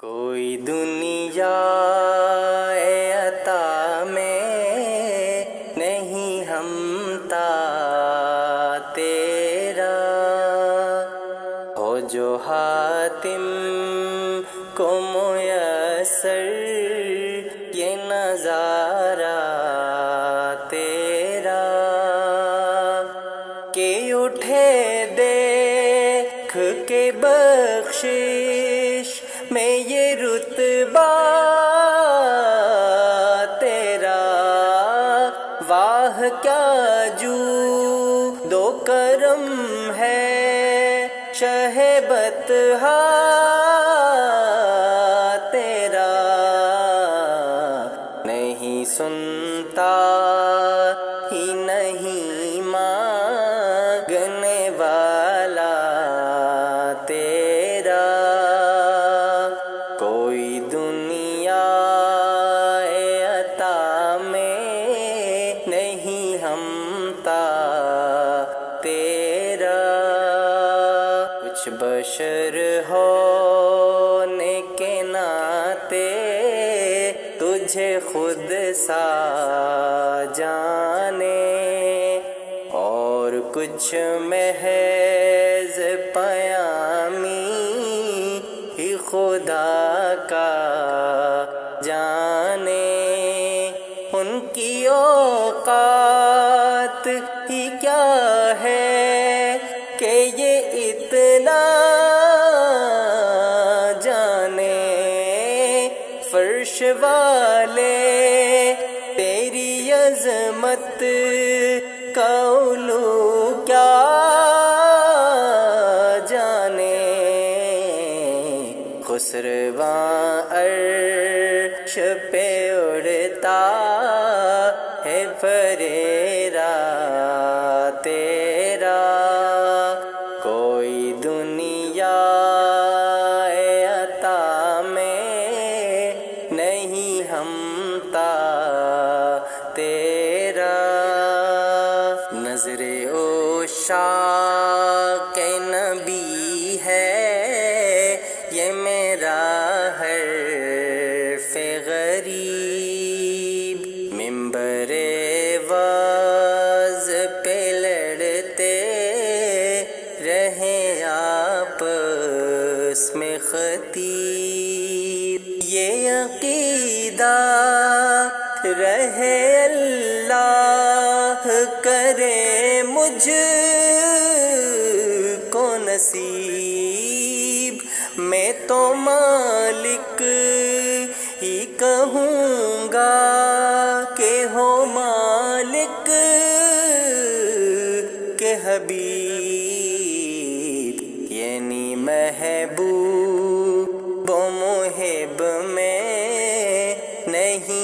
کوئی دنیا عطا میں نہیں ہمتا تیرا، ہو جو حاتم کو میسر یہ نظارہ تیرا، کہ اٹھے دیکھ کے بخشش میں یہ رتبہ تیرا، واہ کیا جو دو کرم ہے شہ بطحا تیرا، نہیں سنتا ہی نہیں مانگنے والا تیرا، کوئی دنیا عطا میں نہیں ہمتا تیرا، کچھ بشر ہونے کے ناطے تجھے خود سا جانے، اور کچھ محض پیامی ہی خدا کا جانے، ان کی اوقات ہی کیا ہے کہ یہ اتنا جانے، فرش والے تیری عظمت کا علو کیا جانے، خسرواں عرش پہ اڑتا ہے فریرا تیرا، کوئی دنیا عطا میں نہیں ہمتا تیرا، نظر عشاق نبی ہے یہ میرا حرف غریب، منبر وعظ پہ لڑتے رہے آپس میں خطیب، یہ عقیدہ رہے اللہ کرے مجھ کو نصیب، میں تو مالک ہی کہوں گا کہ ہو مالک کے حبیب، یعنی محبوب و محب میں نہیں